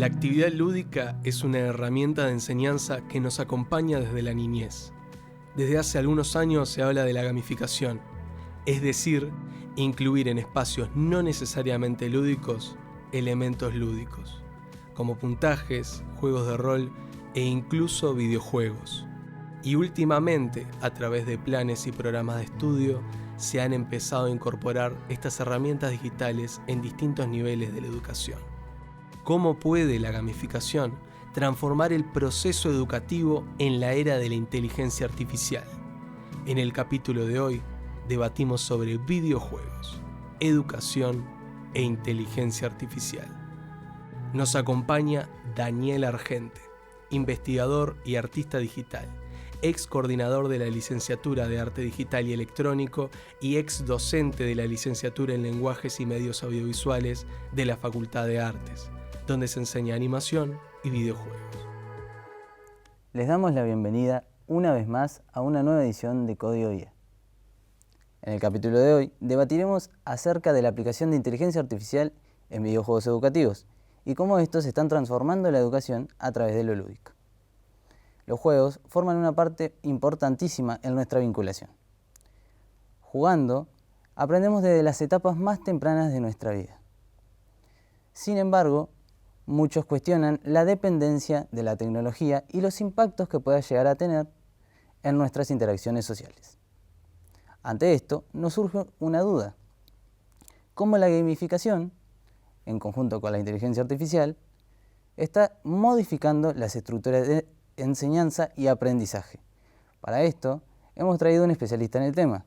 La actividad lúdica es una herramienta de enseñanza que nos acompaña desde la niñez. Desde hace algunos años se habla de la gamificación, es decir, incluir en espacios no necesariamente lúdicos elementos lúdicos, como puntajes, juegos de rol e incluso videojuegos. Y últimamente, a través de planes y programas de estudio, se han empezado a incorporar estas herramientas digitales en distintos niveles de la educación. ¿Cómo puede la gamificación transformar el proceso educativo en la era de la inteligencia artificial? En el capítulo de hoy debatimos sobre videojuegos, educación e inteligencia artificial. Nos acompaña Daniel Argente, investigador y artista digital, ex coordinador de la licenciatura de Arte Digital y Electrónico y ex docente de la licenciatura en Lenguajes y Medios Audiovisuales de la Facultad de Artes, donde se enseña animación y videojuegos. Les damos la bienvenida una vez más a una nueva edición de Código IA. En el capítulo de hoy debatiremos acerca de la aplicación de inteligencia artificial en videojuegos educativos y cómo estos están transformando la educación a través de lo lúdico. Los juegos forman una parte importantísima en nuestra vinculación. Jugando, aprendemos desde las etapas más tempranas de nuestra vida. Sin embargo, muchos cuestionan la dependencia de la tecnología y los impactos que pueda llegar a tener en nuestras interacciones sociales. Ante esto, nos surge una duda. ¿Cómo la gamificación, en conjunto con la inteligencia artificial, está modificando las estructuras de enseñanza y aprendizaje? Para esto, hemos traído un especialista en el tema,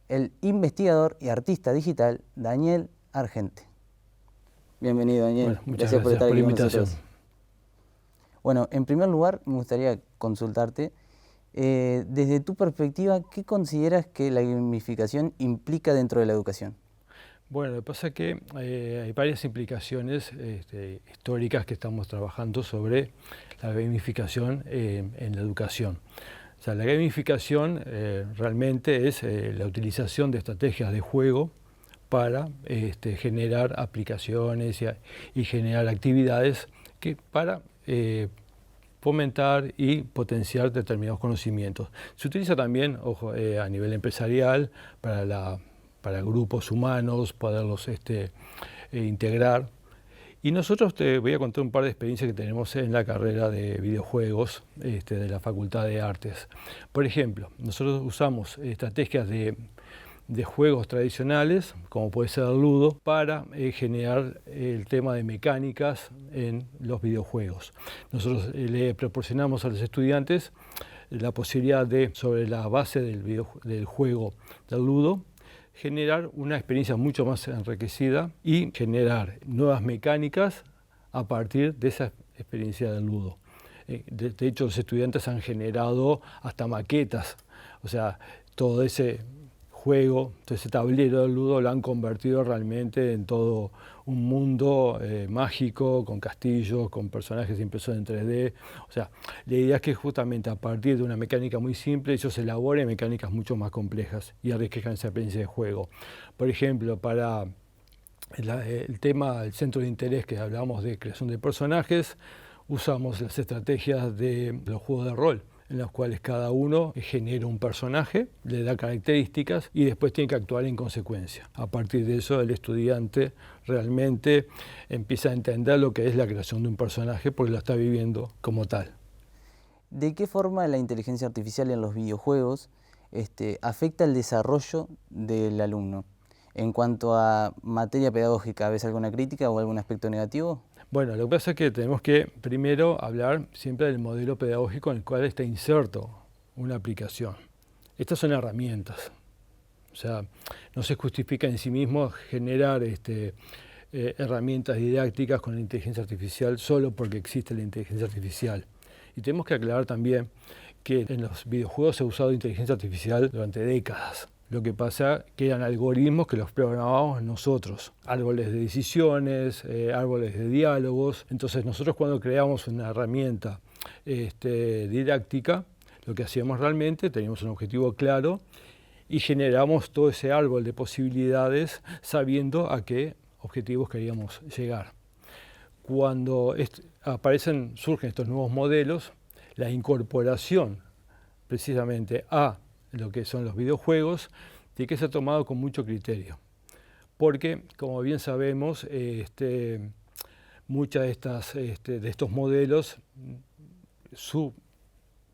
el investigador y artista digital Daniel Argente. Bienvenido, Daniel. Bueno, muchas gracias por estar aquí con nosotros. Bueno, en primer lugar, me gustaría consultarte, desde tu perspectiva, ¿qué consideras que la gamificación implica dentro de la educación? Bueno, lo que pasa es que hay varias implicaciones históricas que estamos trabajando sobre la gamificación en la educación. O sea, la gamificación realmente es la utilización de estrategias de juego para generar aplicaciones y generar actividades para fomentar y potenciar determinados conocimientos. Se utiliza también, ojo, a nivel empresarial para grupos humanos, poderlos integrar. Y nosotros te voy a contar un par de experiencias que tenemos en la carrera de videojuegos de la Facultad de Artes. Por ejemplo, nosotros usamos estrategias de juegos tradicionales, como puede ser el ludo, para generar el tema de mecánicas en los videojuegos. Nosotros le proporcionamos a los estudiantes la posibilidad de, sobre la base del juego del ludo, generar una experiencia mucho más enriquecida y generar nuevas mecánicas a partir de esa experiencia del ludo. De hecho, los estudiantes han generado hasta maquetas, o sea, todo ese juego, todo ese tablero del ludo lo han convertido realmente en todo un mundo mágico, con castillos, con personajes impresos en 3D. O sea, la idea es que justamente a partir de una mecánica muy simple ellos elaboren mecánicas mucho más complejas y enriquezcan esa experiencia de juego. Por ejemplo, para el tema, el centro de interés que hablamos de creación de personajes, usamos las estrategias de los juegos de rol, en los cuales cada uno genera un personaje, le da características y después tiene que actuar en consecuencia. A partir de eso, el estudiante realmente empieza a entender lo que es la creación de un personaje porque lo está viviendo como tal. ¿De qué forma la inteligencia artificial en los videojuegos afecta el desarrollo del alumno? En cuanto a materia pedagógica, ¿ves alguna crítica o algún aspecto negativo? Bueno, lo que pasa es que tenemos que primero hablar siempre del modelo pedagógico en el cual está inserto una aplicación. Estas son herramientas, o sea, no se justifica en sí mismo generar herramientas didácticas con la inteligencia artificial solo porque existe la inteligencia artificial. Y tenemos que aclarar también que en los videojuegos se ha usado inteligencia artificial durante décadas. Lo que pasa que eran algoritmos que los programábamos nosotros, árboles de decisiones, árboles de diálogos. Entonces nosotros cuando creamos una herramienta didáctica, lo que hacíamos realmente, teníamos un objetivo claro y generamos todo ese árbol de posibilidades sabiendo a qué objetivos queríamos llegar. cuando surgen estos nuevos modelos, la incorporación precisamente a lo que son los videojuegos tiene que ser tomado con mucho criterio. Porque, como bien sabemos, muchas de estos modelos, su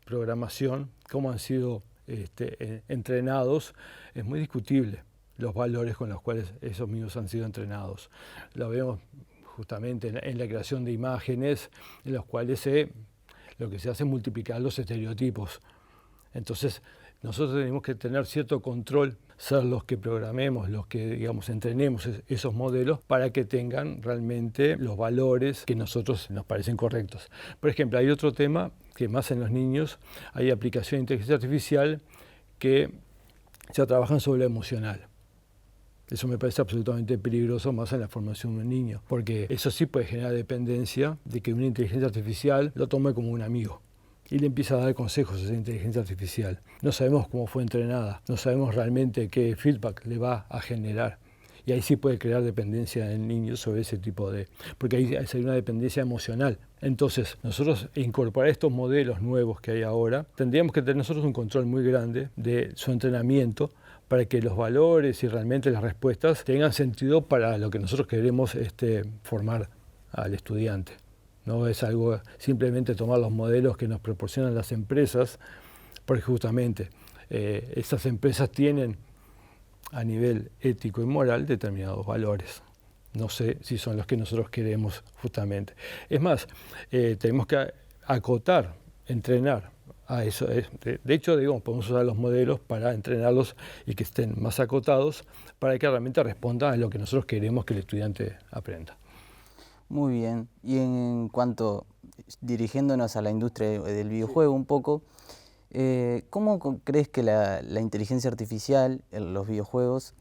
programación, cómo han sido entrenados, es muy discutible, los valores con los cuales esos mismos han sido entrenados. Lo vemos justamente en la creación de imágenes, en los cuales lo que se hace es multiplicar los estereotipos. Entonces, nosotros tenemos que tener cierto control, ser los que programemos, los que, digamos, entrenemos esos modelos para que tengan realmente los valores que nosotros nos parecen correctos. Por ejemplo, hay otro tema que más en los niños, hay aplicación de inteligencia artificial que ya trabajan sobre lo emocional. Eso me parece absolutamente peligroso más en la formación de un niño, porque eso sí puede generar dependencia de que una inteligencia artificial lo tome como un amigo y le empieza a dar consejos a esa inteligencia artificial. No sabemos cómo fue entrenada, no sabemos realmente qué feedback le va a generar. Y ahí sí puede crear dependencia en el niño sobre ese tipo porque ahí hay una dependencia emocional. Entonces, nosotros incorporar estos modelos nuevos que hay ahora, tendríamos que tener nosotros un control muy grande de su entrenamiento para que los valores y realmente las respuestas tengan sentido para lo que nosotros queremos formar al estudiante. No es algo simplemente tomar los modelos que nos proporcionan las empresas, porque justamente estas empresas tienen a nivel ético y moral determinados valores. No sé si son los que nosotros queremos justamente. Es más, tenemos que acotar, entrenar a eso. De hecho, digamos, podemos usar los modelos para entrenarlos y que estén más acotados para que realmente respondan a lo que nosotros queremos que el estudiante aprenda. Muy bien. Y en cuanto, dirigiéndonos a la industria del videojuego un poco, ¿cómo crees que la inteligencia artificial en los videojuegos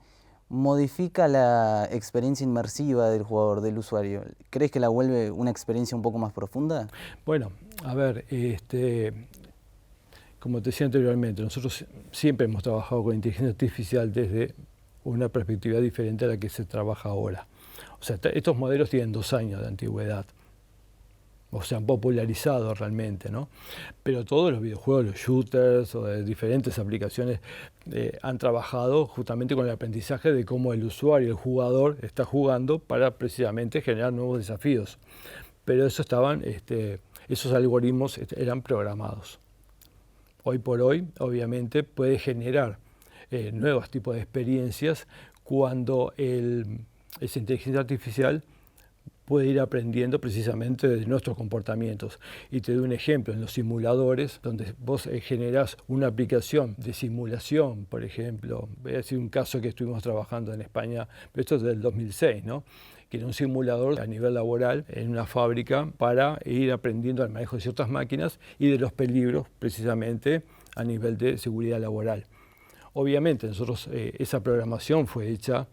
modifica la experiencia inmersiva del jugador, del usuario? ¿Crees que la vuelve una experiencia un poco más profunda? Bueno, a ver, como te decía anteriormente, nosotros siempre hemos trabajado con inteligencia artificial desde una perspectiva diferente a la que se trabaja ahora. O sea, estos modelos tienen 2 años de antigüedad, o se han popularizado realmente, ¿no? Pero todos los videojuegos, los shooters o de diferentes aplicaciones han trabajado justamente con el aprendizaje de cómo el usuario, el jugador, está jugando para precisamente generar nuevos desafíos. Pero esos algoritmos eran programados. Hoy por hoy, obviamente, puede generar nuevos tipos de experiencias cuando esa inteligencia artificial puede ir aprendiendo precisamente de nuestros comportamientos. Y te doy un ejemplo, en los simuladores, donde vos generás una aplicación de simulación, por ejemplo, voy a decir un caso que estuvimos trabajando en España, pero esto es del 2006, ¿no? Que era un simulador a nivel laboral en una fábrica para ir aprendiendo el manejo de ciertas máquinas y de los peligros precisamente a nivel de seguridad laboral. Obviamente nosotros esa programación fue hecha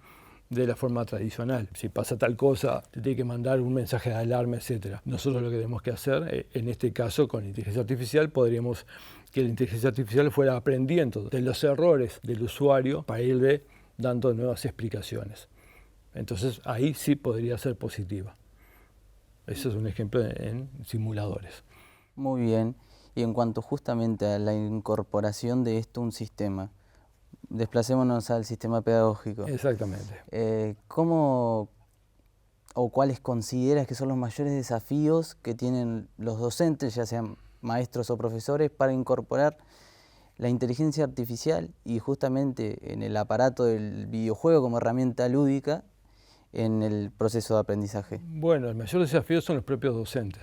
de la forma tradicional. Si pasa tal cosa, te tiene que mandar un mensaje de alarma, etc. Nosotros lo que tenemos que hacer, en este caso con inteligencia artificial, podríamos que la inteligencia artificial fuera aprendiendo de los errores del usuario para irle dando nuevas explicaciones. Entonces ahí sí podría ser positiva. Ese es un ejemplo en simuladores. Muy bien. Y en cuanto justamente a la incorporación de esto a un sistema, desplacémonos al sistema pedagógico. Exactamente. ¿Cómo o cuáles consideras que son los mayores desafíos que tienen los docentes, ya sean maestros o profesores, para incorporar la inteligencia artificial y justamente en el aparato del videojuego como herramienta lúdica en el proceso de aprendizaje? Bueno, el mayor desafío son los propios docentes.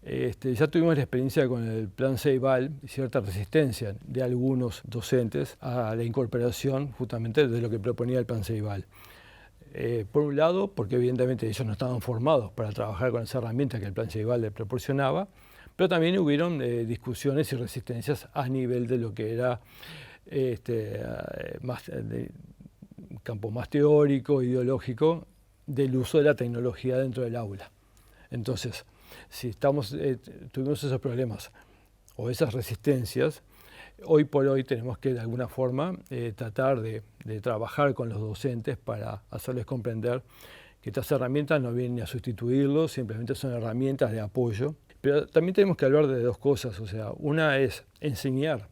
Ya tuvimos la experiencia con el plan Ceibal y cierta resistencia de algunos docentes a la incorporación justamente de lo que proponía el plan Ceibal. Por un lado, porque evidentemente ellos no estaban formados para trabajar con esa herramienta que el plan Ceibal les proporcionaba, pero también hubieron discusiones y resistencias a nivel de lo que era un campo más teórico, ideológico, del uso de la tecnología dentro del aula. Entonces, si tuvimos esos problemas o esas resistencias, hoy por hoy tenemos que de alguna forma tratar de trabajar con los docentes para hacerles comprender que estas herramientas no vienen a sustituirlo, simplemente son herramientas de apoyo. Pero también tenemos que hablar de dos cosas, o sea, una es enseñar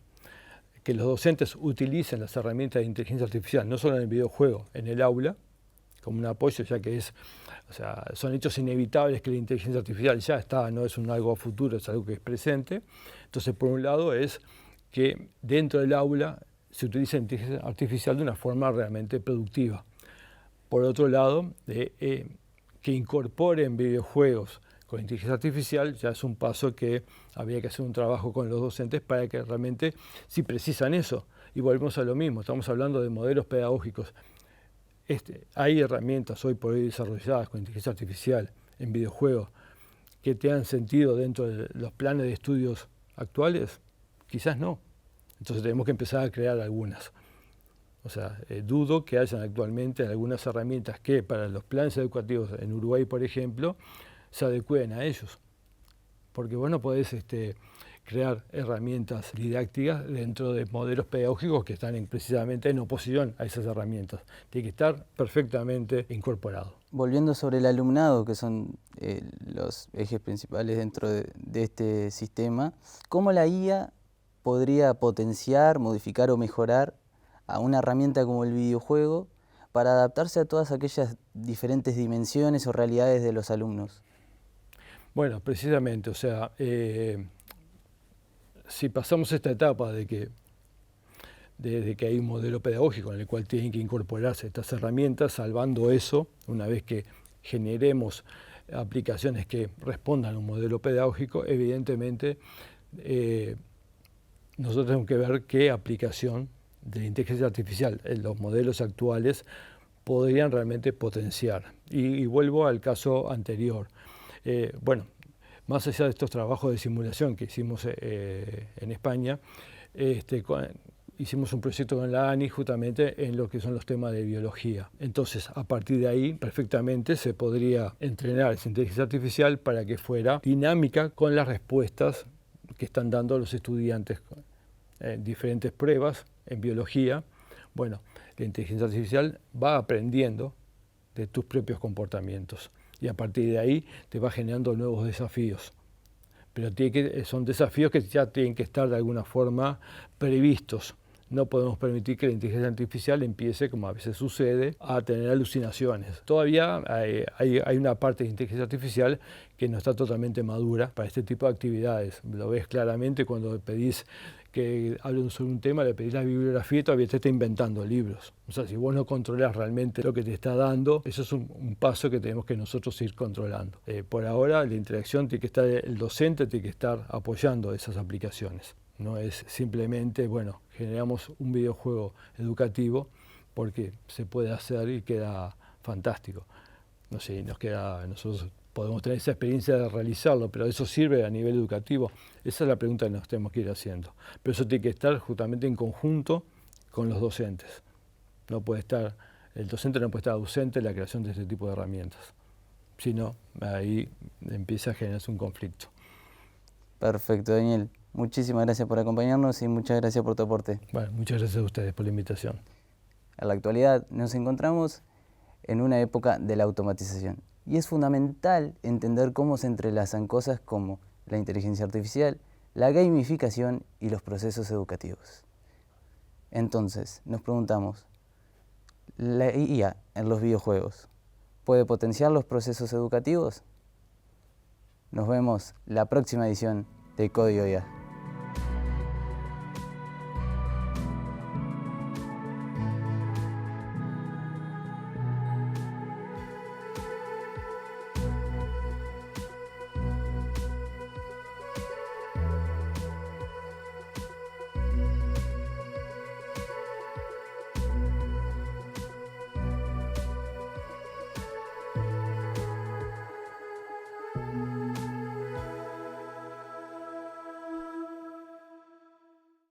que los docentes utilicen las herramientas de inteligencia artificial, no solo en el videojuego, en el aula, como un apoyo, ya que son hechos inevitables que la inteligencia artificial ya está, no es algo futuro, es algo que es presente. Entonces, por un lado, es que dentro del aula se utiliza la inteligencia artificial de una forma realmente productiva. Por otro lado, que incorporen videojuegos con inteligencia artificial ya es un paso que habría que hacer un trabajo con los docentes para que realmente, si precisan eso, y volvemos a lo mismo, estamos hablando de modelos pedagógicos. Hay herramientas hoy por hoy desarrolladas con inteligencia artificial en videojuegos que tengan sentido dentro de los planes de estudios actuales. Quizás no. Entonces tenemos que empezar a crear algunas. O sea, dudo que hayan actualmente algunas herramientas que para los planes educativos en Uruguay, por ejemplo, se adecúen a ellos. Porque vos no podés crear herramientas didácticas dentro de modelos pedagógicos que están precisamente en oposición a esas herramientas. Tiene que estar perfectamente incorporado. Volviendo sobre el alumnado, que son los ejes principales dentro de este sistema, ¿cómo la IA podría potenciar, modificar o mejorar a una herramienta como el videojuego para adaptarse a todas aquellas diferentes dimensiones o realidades de los alumnos? Bueno, precisamente, o sea, si pasamos esta etapa desde que hay un modelo pedagógico en el cual tienen que incorporarse estas herramientas, salvando eso, una vez que generemos aplicaciones que respondan a un modelo pedagógico, evidentemente nosotros tenemos que ver qué aplicación de la inteligencia artificial en los modelos actuales podrían realmente potenciar. Y vuelvo al caso anterior. Bueno, más allá de estos trabajos de simulación que hicimos en España, hicimos un proyecto con la ANI justamente en lo que son los temas de biología. Entonces, a partir de ahí, perfectamente se podría entrenar esa inteligencia artificial para que fuera dinámica con las respuestas que están dando los estudiantes en diferentes pruebas en biología. Bueno, la inteligencia artificial va aprendiendo de tus propios comportamientos y a partir de ahí te va generando nuevos desafíos. Pero son desafíos que ya tienen que estar de alguna forma previstos. No podemos permitir que la inteligencia artificial empiece, como a veces sucede, a tener alucinaciones. Todavía hay una parte de inteligencia artificial que no está totalmente madura para este tipo de actividades. Lo ves claramente cuando pedís que hablen sobre un tema, le pedís la bibliografía y todavía te está inventando libros. O sea, si vos no controlas realmente lo que te está dando, eso es un paso que tenemos que nosotros ir controlando. Por ahora, la interacción tiene que estar, el docente tiene que estar apoyando esas aplicaciones. No es simplemente, bueno, generamos un videojuego educativo porque se puede hacer y queda fantástico. No sé, nosotros podemos tener esa experiencia de realizarlo, pero ¿eso sirve a nivel educativo? Esa es la pregunta que nos tenemos que ir haciendo. Pero eso tiene que estar justamente en conjunto con los docentes. El docente no puede estar ausente en la creación de este tipo de herramientas. Si no, ahí empieza a generarse un conflicto. Perfecto, Daniel. Muchísimas gracias por acompañarnos y muchas gracias por tu aporte. Bueno, muchas gracias a ustedes por la invitación. En la actualidad nos encontramos en una época de la automatización y es fundamental entender cómo se entrelazan cosas como la inteligencia artificial, la gamificación y los procesos educativos. Entonces, nos preguntamos, ¿la IA en los videojuegos puede potenciar los procesos educativos? Nos vemos la próxima edición de Código IA.